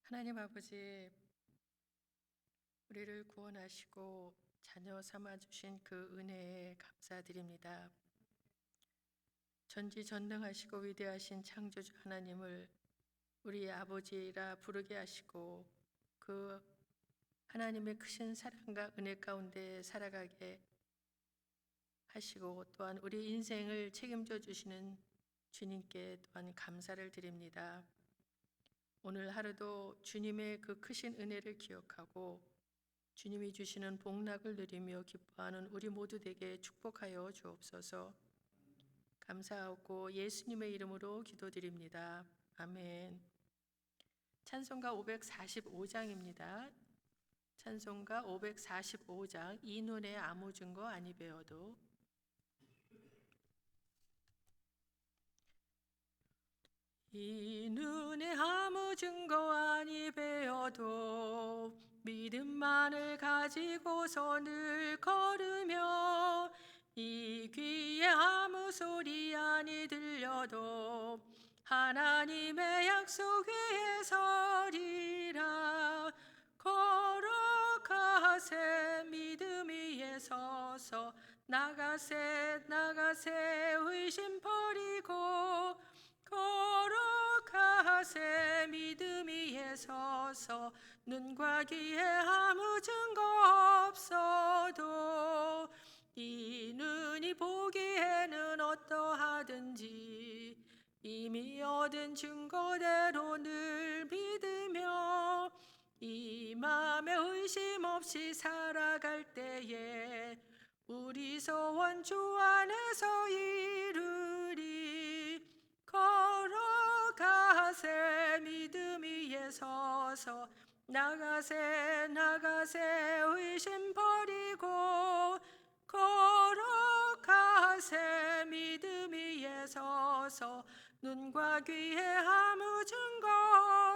하나님 아버지, 우리를 구원하시고 자녀 삼아 주신 그 은혜에 감사드립니다. 전지전능하시고 위대하신 창조주 하나님을 우리의 아버지라 부르게 하시고 그 하나님의 크신 사랑과 은혜 가운데 살아가게 하시고 또한 우리 인생을 책임져 주시는 주님께 또한 감사를 드립니다. 오늘 하루도 주님의 그 크신 은혜를 기억하고 주님이 주시는 복락을 누리며 기뻐하는 우리 모두 되게 축복하여 주옵소서. 감사하고 예수님의 이름으로 기도드립니다. 아멘. 찬송가 545장입니다. 찬송가 545장 이 눈에 아무 증거 아니 배워도. 이 눈에 아무 증거 아니 배워도 믿음만을 가지고서 늘 걸으며 이 귀에 아무 소리 아니 들려도 하나님의 약속 위에 서리라. 걸어가세 믿음 위에 서서 나가세 의심 버리고 걸어가세 믿음 위에 서서 눈과 귀에 아무 증거 없어도 이 눈이 보기에는 어떠하든지 이미 얻은 증거대로 늘 믿으며 이 맘에 의심 없이 살아갈 때에 우리 소원 주 안에서 이루리. 걸어가세 믿음 위에 서서 나가세 의심 버리고 걸어가세 믿음 위에 서서 눈과 귀에 아무 증거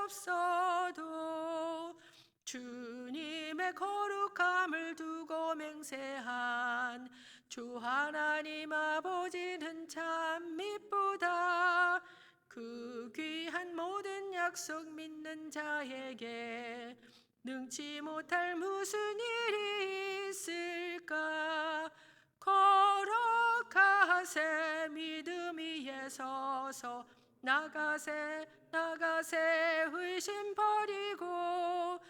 없어도 주님의 거룩함을 두고 맹세한 주 하나님 아버지는 참 미쁘다. 그 귀한 모든 약속 믿는 자에게 능치 못할 무슨 일이 있을까. 걸어가세 믿음 위에 서서 나가세 의심 버리고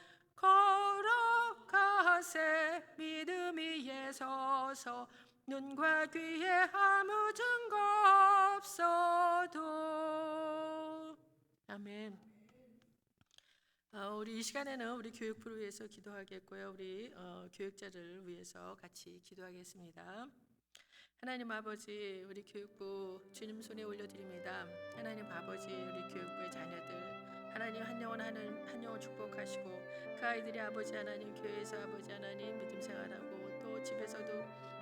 걸어가세 믿음 위에 서서 눈과 귀에 아무 증거 없어도. 아멘. 우리 이 시간에는 우리 교육부를 위해서 기도하겠고요. 우리 교육자를 위해서 같이 기도하겠습니다. 하나님 아버지, 우리 교육부 주님 손에 올려드립니다. 하나님 아버지, 우리 교육부의 자녀들 하나님 한 영혼 한 영혼 축복하시고 그 아이들이 아버지 하나님 교회에서 아버지 하나님 믿음 생활하고 또 집에서도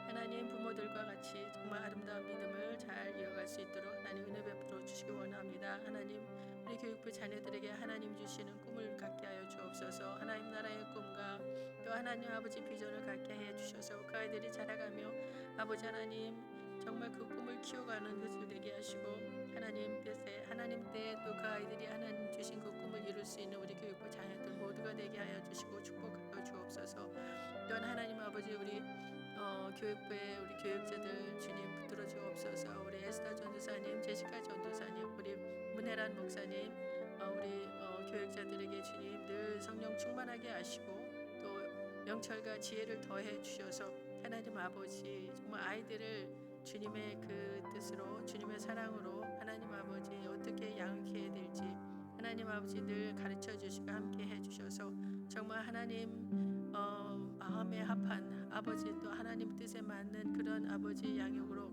하나님 부모들과 같이 정말 아름다운 믿음을 잘 이어갈 수 있도록 하나님 은혜 베풀어 주시기 원합니다. 하나님 우리 교육부 자녀들에게 하나님 주시는 꿈을 갖게 하여 주옵소서. 하나님 나라의 꿈과 또 하나님 아버지 비전을 갖게 해 주셔서 그 아이들이 자라가며 아버지 하나님 정말 그 꿈을 키워가는 것을 되게 하시고 하나님 뜻에 하나님 때에 또 그 아이들이 하나님 주신 그 꿈을 이룰 수 있는 우리 교육부 자녀들 모두가 되게 하여 주시고 축복하여 주옵소서. 또한 하나님 아버지 우리 교육부의 우리 교육자들 주님 붙들어 주옵소서. 우리 에스더 전도사님, 제시카 전도사님, 우리 문혜란 목사님, 우리 교육자들에게 주님 늘 성령 충만하게 하시고 또 명철과 지혜를 더해 주셔서 하나님 아버지 정말 아이들을 주님의 그 뜻으로 주님의 사랑으로 하나님 아버지 어떻게 양육해야 될지 하나님 아버지 늘 가르쳐 주시고 함께 해 주셔서 정말 하나님 마음에 합한 아버지 또 하나님 뜻에 맞는 그런 아버지 양육으로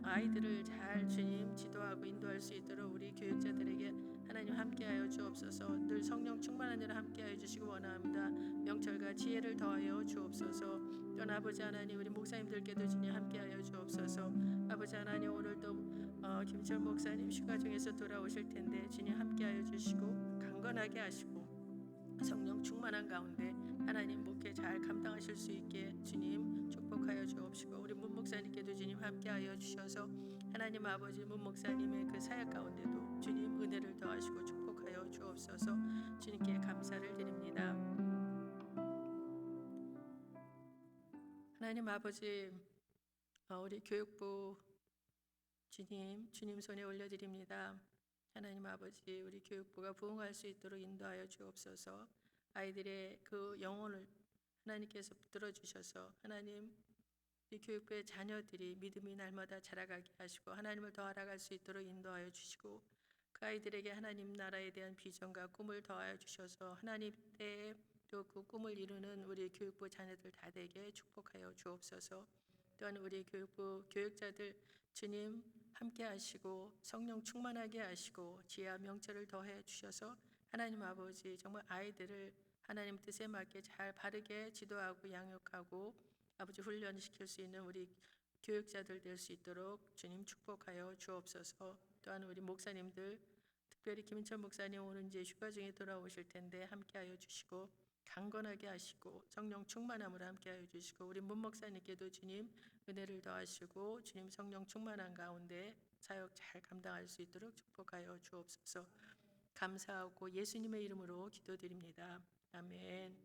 아이들을 잘 주님 지도하고 인도할 수 있도록 우리 교육자들에게 하나님 함께하여 주옵소서. 늘 성령 충만한 일 함께하여 주시기 원합니다. 명철과 지혜를 더하여 주옵소서. 또한 아버지 하나님 우리 목사님들께도 주님 함께하여 주옵소서. 아버지 하나님 오늘도 김철 목사님 휴가 중에서 돌아오실 텐데 주님 함께하여 주시고 강건하게 하시고 성령 충만한 가운데 하나님 목회 잘 감당하실 수 있게 주님 축복하여 주옵시고 우리 문 목사님께도 주님 함께하여 주셔서 하나님 아버지 문 목사님의 그 사역 가운데도 주님 은혜를 더하시고 축복하여 주옵소서. 주님께 감사를 드립니다. 하나님 아버지, 우리 교육부 주님 손에 올려드립니다. 하나님 아버지, 우리 교육부가 부흥할 수 있도록 인도하여 주옵소서. 아이들의 그 영혼을 하나님께서 붙들어 주셔서 하나님, 우리 교육부의 자녀들이 믿음이 날마다 자라가게 하시고 하나님을 더 알아갈 수 있도록 인도하여 주시고, 그 아이들에게 하나님 나라에 대한 비전과 꿈을 더하여 주셔서 하나님 때에 또 그 꿈을 이루는 우리 교육부 자녀들 다 되게 축복하여 주옵소서. 또한 우리 교육부 교육자들 주님 함께 하시고 성령 충만하게 하시고 지혜와 명철을 더해 주셔서 하나님 아버지, 정말 아이들을 하나님 뜻에 맞게 잘 바르게 지도하고 양육하고 아버지 훈련시킬 수 있는 우리 교육자들 될 수 있도록 주님 축복하여 주옵소서. 또한 우리 목사님들, 특별히 김인철 목사님 오늘 이제 휴가 중에 돌아오실 텐데 함께하여 주시고 강건하게 하시고 성령 충만함으로 함께하여 주시고, 우리 문 목사님께도 주님 은혜를 더하시고 주님 성령 충만한 가운데 사역 잘 감당할 수 있도록 축복하여 주옵소서. 감사하고 예수님의 이름으로 기도드립니다. 아멘.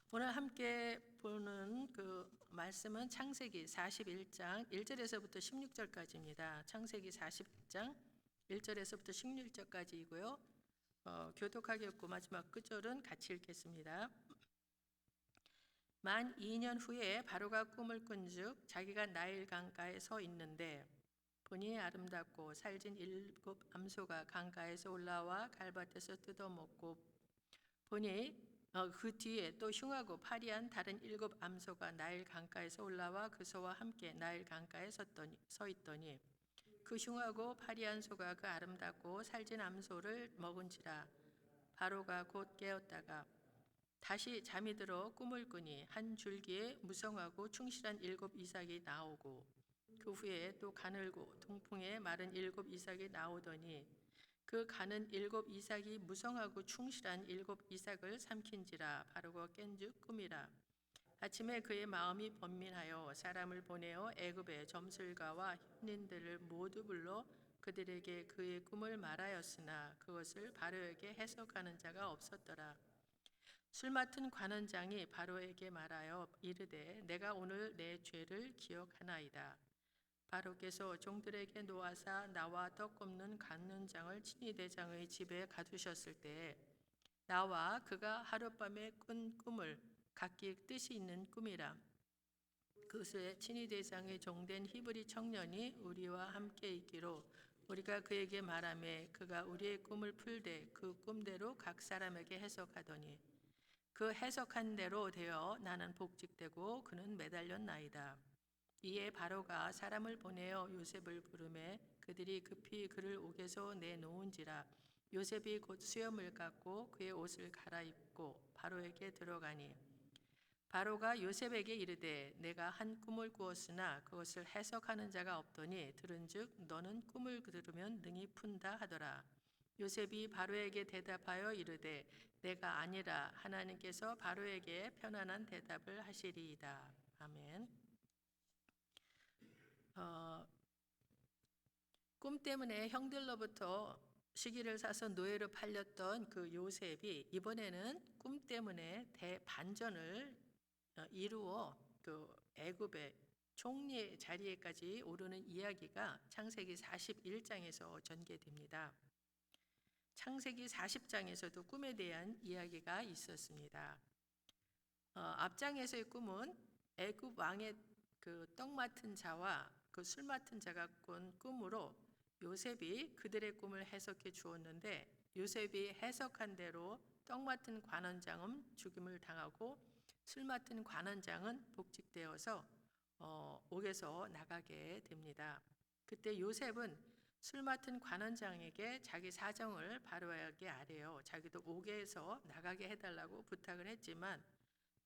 오늘 함께 보는 그 말씀은 창세기 41장 1절에서부터 16절까지입니다. 창세기 40장 1절에서부터 16절까지이고요. 교독하게 읽고 마지막 끝절은 같이 읽겠습니다. 만 2년 후에 바로가 꿈을 꾼즉 자기가 나일 강가에 서 있는데 보니 아름답고 살진 7 암소가 강가에서 올라와 갈밭에서 뜯어먹고, 보니 그 뒤에 또 흉하고 파리한 다른 7 암소가 나일 강가에서 올라와 그 소와 함께 나일 강가에 서 있더니 그 흉하고 파리한 소가 그 아름답고 살진 암소를 먹은지라. 바로가 곧 깨었다가 다시 잠이 들어 꿈을 꾸니 한 줄기에 무성하고 충실한 7 이삭이 나오고 그 후에 또 가늘고 동풍에 마른 7 이삭이 나오더니 그 가는 7 이삭이 무성하고 충실한 7 이삭을 삼킨지라. 바로가 깬즉 꿈이라. 아침에 그의 마음이 번민하여 사람을 보내어 애굽의 점술가와 현인들을 모두 불러 그들에게 그의 꿈을 말하였으나 그것을 바로에게 해석하는 자가 없었더라. 술 맡은 관원장이 바로에게 말하여 이르되 내가 오늘 내 죄를 기억하나이다. 바로께서 종들에게 놓아사 나와 떡 굽는 관원장을 친위 대장의 집에 가두셨을 때에 나와 그가 하룻밤에 꾼 꿈을 각기 뜻이 있는 꿈이라. 그것에 친위 대장의 종된 히브리 청년이 우리와 함께 있기로 우리가 그에게 말하매 그가 우리의 꿈을 풀되 그 꿈대로 각 사람에게 해석하더니 그 해석한 대로 되어 나는 복직되고 그는 매달렸나이다. 이에 바로가 사람을 보내어 요셉을 부르매 그들이 급히 그를 옥에서 내놓은지라. 요셉이 곧 수염을 깎고 그의 옷을 갈아입고 바로에게 들어가니 바로가 요셉에게 이르되 내가 한 꿈을 꾸었으나 그것을 해석하는 자가 없더니 들은즉 너는 꿈을 들으면 능히 푼다 하더라. 요셉이 바로에게 대답하여 이르되 내가 아니라 하나님께서 바로에게 편안한 대답을 하시리이다. 아멘. 꿈 때문에 형들로부터 시기를 사서 노예로 팔렸던 그 요셉이 이번에는 꿈 때문에 대반전을 이루어 그 애굽의 총리 자리에까지 오르는 이야기가 창세기 41장에서 전개됩니다. 창세기 40장에서도 꿈에 대한 이야기가 있었습니다. 앞장에서의 꿈은 애굽 왕의 그 떡 맡은 자와 그 술 맡은 자가 꾼 꿈으로 요셉이 그들의 꿈을 해석해 주었는데, 요셉이 해석한 대로 떡 맡은 관원장은 죽임을 당하고 술 맡은 관원장은 복직되어서 옥에서 나가게 됩니다. 그때 요셉은 술 맡은 관원장에게 자기 사정을 바로에게 아뢰어 자기도 옥에서 나가게 해달라고 부탁을 했지만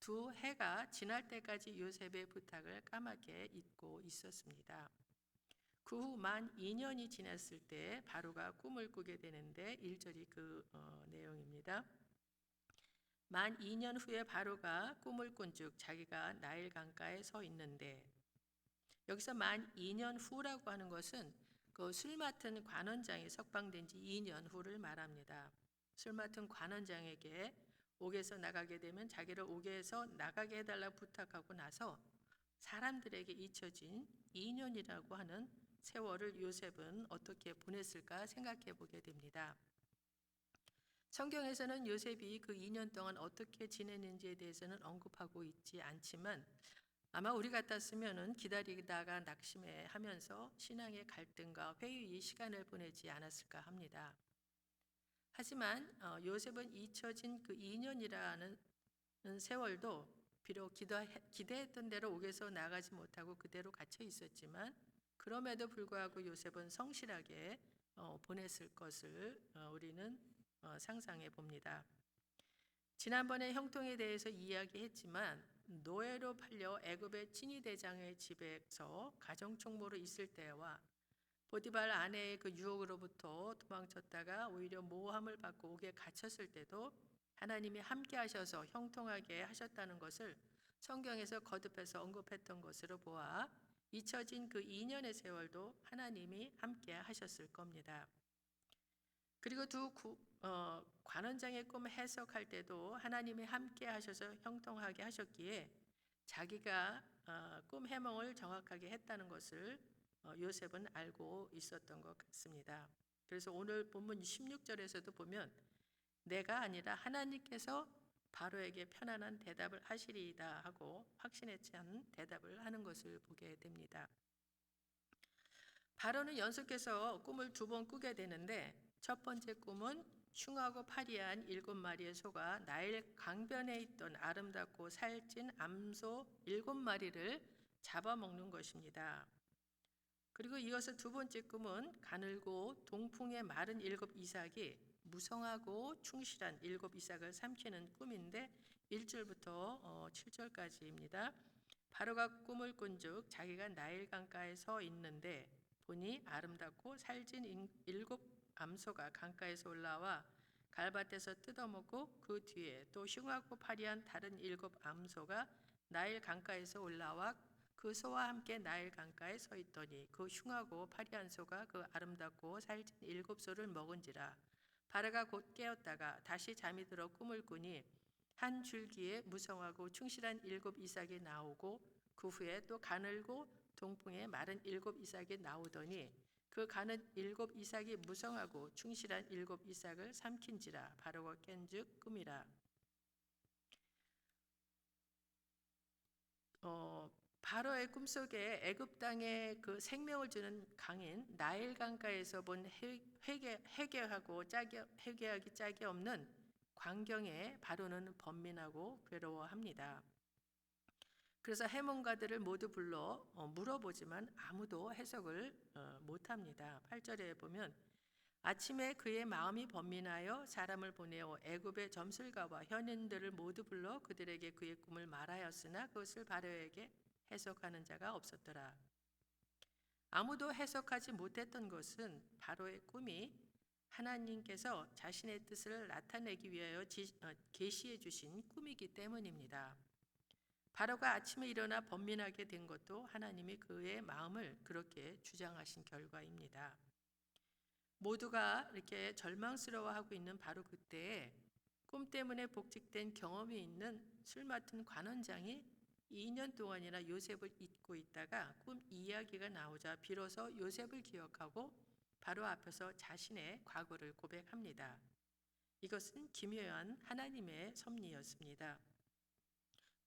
2 해가 지날 때까지 요셉의 부탁을 까맣게 잊고 있었습니다. 그 후 만 2년이 지났을 때 바로가 꿈을 꾸게 되는데 1절이 그 내용입니다. 만 2년 후에 바로가 꿈을 꾼즉 자기가 나일 강가에 서 있는데, 여기서 만 2년 후라고 하는 것은 그 술 맡은 관원장이 석방된 지 2년 후를 말합니다. 술 맡은 관원장에게 옥에서 나가게 되면 자기를 옥에서 나가게 해달라 부탁하고 나서 사람들에게 잊혀진 2년이라고 하는 세월을 요셉은 어떻게 보냈을까 생각해 보게 됩니다. 성경에서는 요셉이 그 2년 동안 어떻게 지냈는지에 대해서는 언급하고 있지 않지만 아마 우리 같았으면은 기다리다가 낙심해 하면서 신앙의 갈등과 회의의 시간을 보내지 않았을까 합니다. 하지만 요셉은 잊혀진 그 2년이라는 세월도 비록 기대했던 대로 옥에서 나가지 못하고 그대로 갇혀 있었지만 그럼에도 불구하고 요셉은 성실하게 보냈을 것을 우리는 상상해 봅니다. 지난번에 형통에 대해서 이야기했지만 노예로 팔려 애굽의 친위 대장의 집에서 가정총무로 있을 때와 보디발 아내의 그 유혹으로부터 도망쳤다가 오히려 모함을 받고 옥에 갇혔을 때도 하나님이 함께 하셔서 형통하게 하셨다는 것을 성경에서 거듭해서 언급했던 것으로 보아 잊혀진 그 2년의 세월도 하나님이 함께 하셨을 겁니다. 그리고 관원장의 꿈 해석할 때도 하나님이 함께 하셔서 형통하게 하셨기에 자기가 꿈 해몽을 정확하게 했다는 것을 요셉은 알고 있었던 것 같습니다. 그래서 오늘 본문 16절에서도 보면 내가 아니라 하나님께서 바로에게 편안한 대답을 하시리이다 하고 확신에 찬 대답을 하는 것을 보게 됩니다. 바로는 연속해서 꿈을 2번 꾸게 되는데 첫 번째 꿈은 흉하고 파리한 7마리의 소가 나일 강변에 있던 아름답고 살찐 암소 7마리를 잡아먹는 것입니다. 그리고 이어서 2번째 꿈은 가늘고 동풍에 마른 7 이삭이 무성하고 충실한 7 이삭을 삼키는 꿈인데 1절부터 7절까지입니다. 바로가 꿈을 꾼즉 자기가 나일 강가에 서 있는데 보니 아름답고 살찐 7 암소가 강가에서 올라와 갈밭에서 뜯어먹고 그 뒤에 또 흉하고 파리한 다른 7 암소가 나일 강가에서 올라와 그 소와 함께 나일 강가에 서 있더니 그 흉하고 파리한 소가 그 아름답고 살찐 7 소를 먹은지라. 바로가 곧 깨었다가 다시 잠이 들어 꿈을 꾸니 한 줄기에 무성하고 충실한 7 이삭이 나오고 그 후에 또 가늘고 동풍에 마른 7 이삭이 나오더니 그 가는 7 이삭이 무성하고 충실한 7 이삭을 삼킨지라. 바로가 깬즉 꿈이라. 바로의 꿈속에 애굽 땅에 그 생명을 주는 강인 나일 강가에서 본 회개하기 짝이 없는 광경에 바로는 번민하고 괴로워합니다. 그래서 해몽가들을 모두 불러 물어보지만 아무도 해석을 못합니다. 8절에 보면 아침에 그의 마음이 번민하여 사람을 보내어 애굽의 점술가와 현인들을 모두 불러 그들에게 그의 꿈을 말하였으나 그것을 바로에게 해석하는 자가 없었더라. 아무도 해석하지 못했던 것은 바로의 꿈이 하나님께서 자신의 뜻을 나타내기 위하여 계시해 주신 꿈이기 때문입니다. 바로가 아침에 일어나 번민하게 된 것도 하나님이 그의 마음을 그렇게 주장하신 결과입니다. 모두가 이렇게 절망스러워하고 있는 바로 그때에 꿈 때문에 복직된 경험이 있는 술 맡은 관원장이 2년 동안이나 요셉을 잊고 있다가 꿈 이야기가 나오자 비로소 요셉을 기억하고 바로 앞에서 자신의 과거를 고백합니다. 이것은 기묘한 하나님의 섭리였습니다.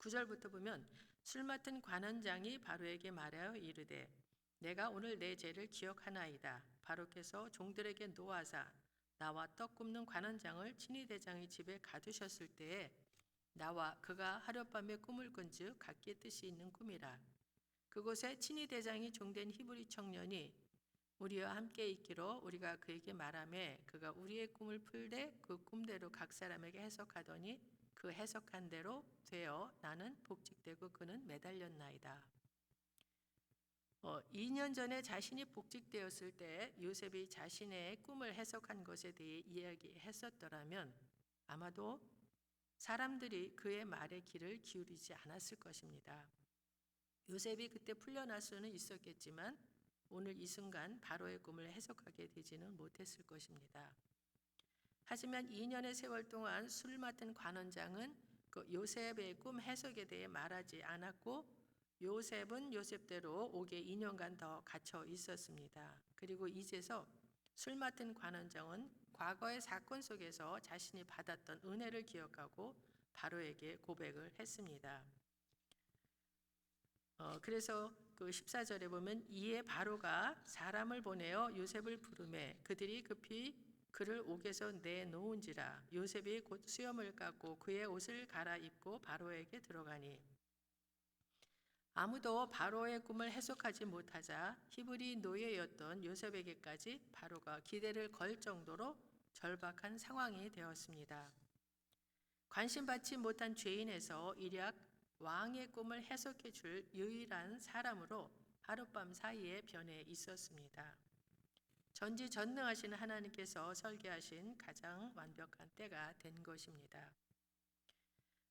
9절부터 보면 술 맡은 관원장이 바로에게 말하여 이르되 내가 오늘 내 죄를 기억하나이다. 바로께서 종들에게 노하사 나와 떡 굽는 관원장을 친위 대장의 집에 가두셨을 때에 나와 그가 하룻밤에 꿈을 꾼즉 각기 뜻이 있는 꿈이라. 그곳에 친위 대장이 종된 히브리 청년이 우리와 함께 있기로 우리가 그에게 말하매 그가 우리의 꿈을 풀되 그 꿈대로 각 사람에게 해석하더니 그 해석한 대로 되어 나는 복직되고 그는 매달렸나이다. 2년 전에 자신이 복직되었을 때 요셉이 자신의 꿈을 해석한 것에 대해 이야기했었더라면 아마도 사람들이 그의 말에 귀를 기울이지 않았을 것입니다. 요셉이 그때 풀려날 수는 있었겠지만 오늘 이 순간 바로의 꿈을 해석하게 되지는 못했을 것입니다. 하지만 2년의 세월 동안 술 맡은 관원장은 그 요셉의 꿈 해석에 대해 말하지 않았고, 요셉은 요셉대로 옥에 2년간 더 갇혀 있었습니다. 그리고 이제서 술 맡은 관원장은 과거의 사건 속에서 자신이 받았던 은혜를 기억하고 바로에게 고백을 했습니다. 그래서 그 14절에 보면 이에 바로가 사람을 보내어 요셉을 부르매 그들이 급히 그를 옥에서 내놓은지라. 요셉이 곧 수염을 깎고 그의 옷을 갈아입고 바로에게 들어가니 아무도 바로의 꿈을 해석하지 못하자 히브리 노예였던 요셉에게까지 바로가 기대를 걸 정도로 절박한 상황이 되었습니다. 관심받지 못한 죄인에서 일약 왕의 꿈을 해석해 줄 유일한 사람으로 하룻밤 사이에 변해 있었습니다. 전지전능하신 하나님께서 설계하신 가장 완벽한 때가 된 것입니다.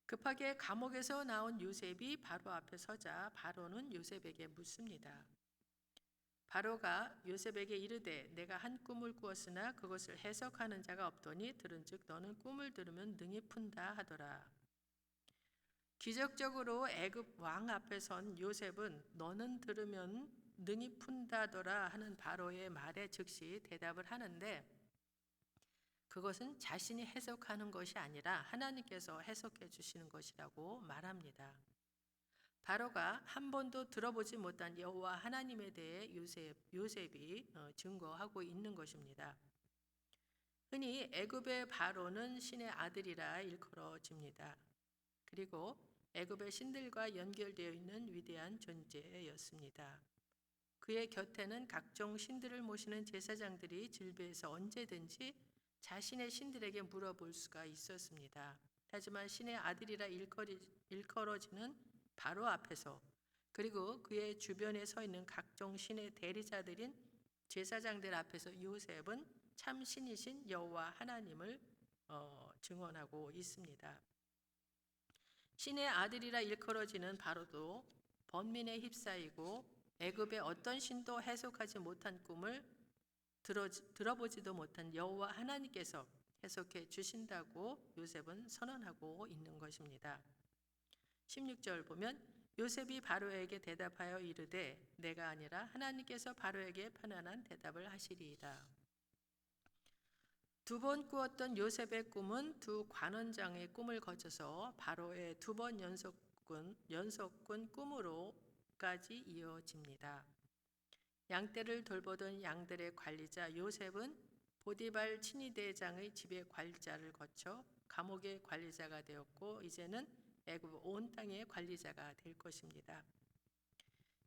급하게 감옥에서 나온 요셉이 바로 앞에 서자 바로는 요셉에게 묻습니다. 바로가 요셉에게 이르되 내가 한 꿈을 꾸었으나 그것을 해석하는 자가 없더니 들은즉 너는 꿈을 들으면 능히 푼다 하더라. 기적적으로 애굽 왕 앞에 선 요셉은 너는 들으면 능히 푼다더라 하는 바로의 말에 즉시 대답을 하는데, 그것은 자신이 해석하는 것이 아니라 하나님께서 해석해 주시는 것이라고 말합니다. 바로가 한 번도 들어보지 못한 여호와 하나님에 대해 요셉이 증거하고 있는 것입니다. 흔히 애굽의 바로는 신의 아들이라 일컬어집니다. 그리고 애굽의 신들과 연결되어 있는 위대한 존재였습니다. 그의 곁에는 각종 신들을 모시는 제사장들이 질비해서 언제든지 자신의 신들에게 물어볼 수가 있었습니다. 하지만 신의 아들이라 일컬어지는 바로 앞에서, 그리고 그의 주변에 서 있는 각종 신의 대리자들인 제사장들 앞에서 요셉은 참 신이신 여호와 하나님을 증언하고 있습니다. 신의 아들이라 일컬어지는 바로도 번민에 휩싸이고 애굽의 어떤 신도 해석하지 못한 꿈을 들어보지도 못한 여호와 하나님께서 해석해 주신다고 요셉은 선언하고 있는 것입니다. 16절 보면 요셉이 바로에게 대답하여 이르되 내가 아니라 하나님께서 바로에게 편안한 대답을 하시리이다. 두 번 꾸었던 요셉의 꿈은 두 관원장의 꿈을 거쳐서 바로의 두 번 연속군 꿈으로까지 이어집니다. 양떼를 돌보던 양들의 관리자 요셉은 보디발 친위대장의 집의 관리자를 거쳐 감옥의 관리자가 되었고 이제는 애굽 온 땅의 관리자가 될 것입니다.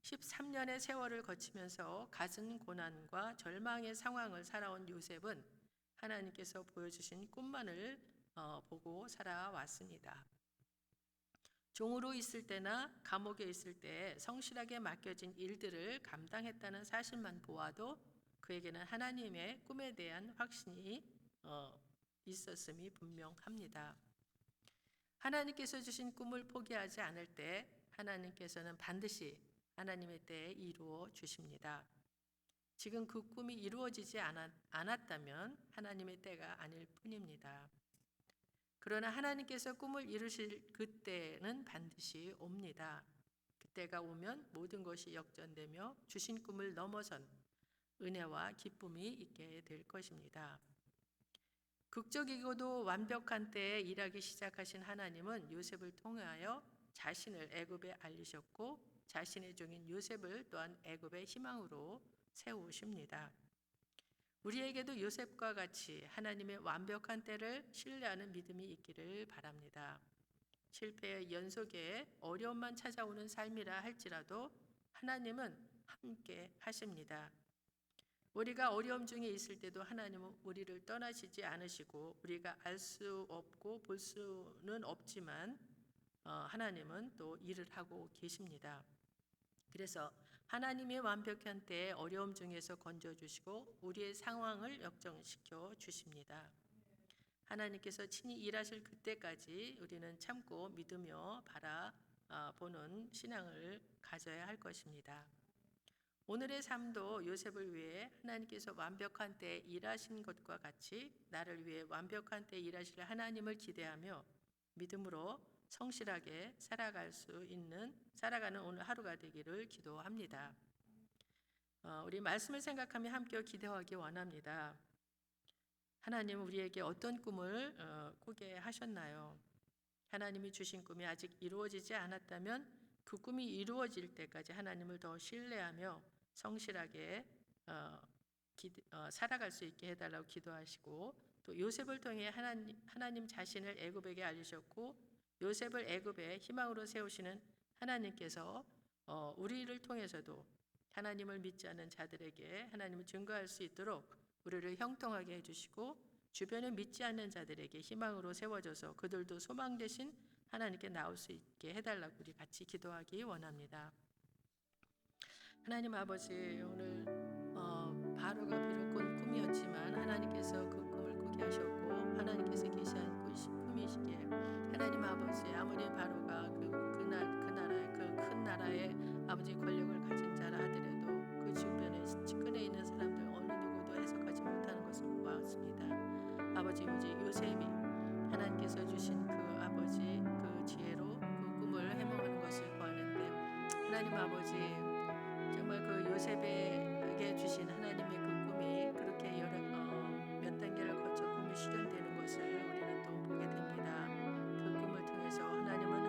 13년의 세월을 거치면서 갖은 고난과 절망의 상황을 살아온 요셉은 하나님께서 보여주신 꿈만을 보고 살아왔습니다. 종으로 있을 때나 감옥에 있을 때 성실하게 맡겨진 일들을 감당했다는 사실만 보아도 그에게는 하나님의 꿈에 대한 확신이 있었음이 분명합니다. 하나님께서 주신 꿈을 포기하지 않을 때 하나님께서는 반드시 하나님의 때에 이루어 주십니다. 지금 그 꿈이 이루어지지 않았다면 하나님의 때가 아닐 뿐입니다. 그러나 하나님께서 꿈을 이루실 그때는 반드시 옵니다. 그때가 오면 모든 것이 역전되며 주신 꿈을 넘어선 은혜와 기쁨이 있게 될 것입니다. 극적이고도 완벽한 때에 일하기 시작하신 하나님은 요셉을 통하여 자신을 애굽에 알리셨고 자신의 종인 요셉을 또한 애굽의 희망으로 세우십니다. 우리에게도 요셉과 같이 하나님의 완벽한 때를 신뢰하는 믿음이 있기를 바랍니다. 실패의 연속에 어려움만 찾아오는 삶이라 할지라도 하나님은 함께 하십니다. 우리가 어려움 중에 있을 때도 하나님은 우리를 떠나시지 않으시고 우리가 알 수 없고 볼 수는 없지만 하나님은 또 일을 하고 계십니다. 그래서 하나님의 완벽한 때에 어려움 중에서 건져주시고 우리의 상황을 역전시켜 주십니다. 하나님께서 친히 일하실 그때까지 우리는 참고 믿으며 바라보는 신앙을 가져야 할 것입니다. 오늘의 삶도 요셉을 위해 하나님께서 완벽한 때에 일하신 것과 같이 나를 위해 완벽한 때에 일하실 하나님을 기대하며 믿음으로 성실하게 살아가는 오늘 하루가 되기를 기도합니다. 우리 말씀을 생각하며 함께 기도하기 원합니다. 하나님 우리에게 어떤 꿈을 꾸게 하셨나요? 하나님이 주신 꿈이 아직 이루어지지 않았다면 그 꿈이 이루어질 때까지 하나님을 더 신뢰하며 성실하게 살아갈 수 있게 해달라고 기도하시고, 또 요셉을 통해 하나님 자신을 애굽에게 알리셨고 요셉을 애굽의 희망으로 세우시는 하나님께서 우리를 통해서도 하나님을 믿지 않는 자들에게 하나님을 증거할 수 있도록 우리를 형통하게 해주시고, 주변에 믿지 않는 자들에게 희망으로 세워져서 그들도 소망 되신 하나님께 나올 수 있게 해달라고 우리 같이 기도하기 원합니다. 하나님 아버지, 오늘 바로가 비록 꾼 꿈이었지만 하나님께서 그 꿈을 꾸게 하셨고 하나님께서 계시한 꿈이시기에 하나님 아버지, 아무리 바로가 그 나라의 그 큰 나라의 아버지 권력을 가진 자라 하더라도 그 주변에 측근에 있는 사람들 어느 누구도 해석하지 못하는 것을 보았습니다. 아버지, 요셉이 하나님께서 주신 그 아버지 그 지혜로 그 꿈을 해몽하는 것을 보았는데, 하나님 아버지, 정말 그 요셉에게 주신 하나님의 그 꿈이 그렇게 몇 단계를 거쳐 꿈이 실현되는 것을 우리는 또 보게 됩니다. 그 꿈을 통해서 하나님을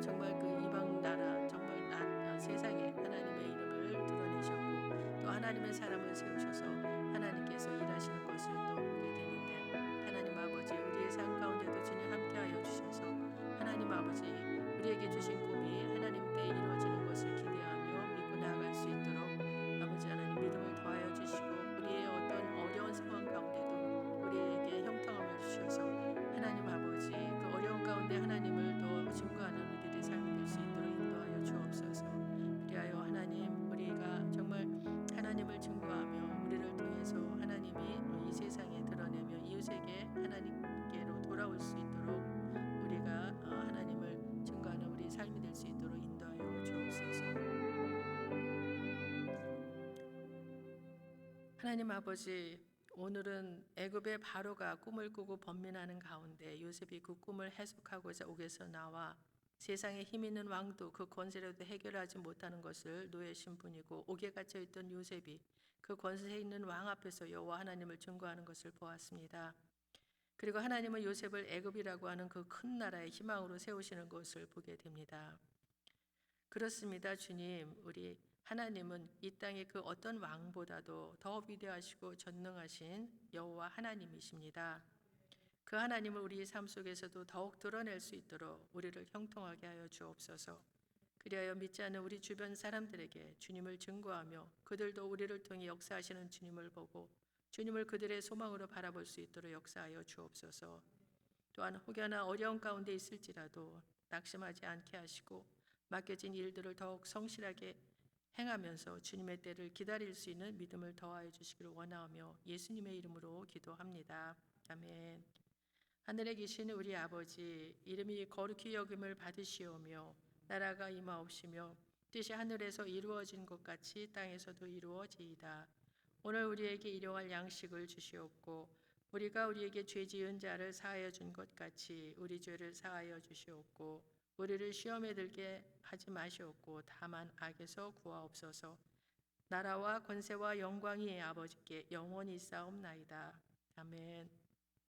정말 그 이방 나라, 정말 세상에 하나님의 이름을 드러내셨고 또 하나님의 사람을 세우셔서 하나님께서 일하시는 것을 또 보게 되는데, 하나님 아버지, 우리의 삶 가운데도 주님 함께하여 주셔서 하나님 아버지, 우리에게 주신 꿈이 하나님 때에 이루어지는 것을 기대하며 믿고 나아갈 수 있도록 아버지 하나님 믿음을 더하여 주시고, 우리의 어떤 어려운 상황 가운데도 우리에게 형통함을 주셔서 하나님 아버지, 그 어려운 가운데 하나님을 더 증거하는 우리들의 삶이 될 수 있도록 인도하여 주옵소서. 그리하여 하나님, 우리가 정말 하나님을 증거하며 우리를 통해서 하나님이 이 세상에 드러내며 이웃에게 하나님께로 돌아올 수 있도록 우리가 하나님을 증거하는 우리 삶이 될 수 있도록 인도하여 주옵소서. 하나님 아버지, 오늘은 애굽의 바로가 꿈을 꾸고 번민하는 가운데 요셉이 그 꿈을 해석하고자 옥에서 나와 세상에 힘 있는 왕도 그 권세로도 해결하지 못하는 것을 노예 신분이고 옥에 갇혀 있던 요셉이 그 권세 있는 왕 앞에서 여호와 하나님을 증거하는 것을 보았습니다. 그리고 하나님은 요셉을 애굽이라고 하는 그 큰 나라의 희망으로 세우시는 것을 보게 됩니다. 그렇습니다. 주님, 우리 하나님은 이 땅의 그 어떤 왕보다도 더 위대하시고 전능하신 여호와 하나님이십니다. 그 하나님을 우리 삶 속에서도 더욱 드러낼 수 있도록 우리를 형통하게 하여 주옵소서. 그리하여 믿지 않는 우리 주변 사람들에게 주님을 증거하며 그들도 우리를 통해 역사하시는 주님을 보고 주님을 그들의 소망으로 바라볼 수 있도록 역사하여 주옵소서. 또한 혹여나 어려운 가운데 있을지라도 낙심하지 않게 하시고 맡겨진 일들을 더욱 성실하게 행하면서 주님의 때를 기다릴 수 있는 믿음을 더하여 주시기를 원하오며 예수님의 이름으로 기도합니다. 아멘. 하늘에 계신 우리 아버지, 이름이 거룩히 여김을 받으시오며 나라가 임하옵시며 뜻이 하늘에서 이루어진 것 같이 땅에서도 이루어지이다. 오늘 우리에게 일용할 양식을 주시옵고 우리가 우리에게 죄 지은 자를 사하여 준 것 같이 우리 죄를 사하여 주시옵고 우리를 시험에 들게 하지 마시옵고 다만 악에서 구하옵소서. 나라와 권세와 영광이 아버지께 영원히 있사옵나이다. 아멘.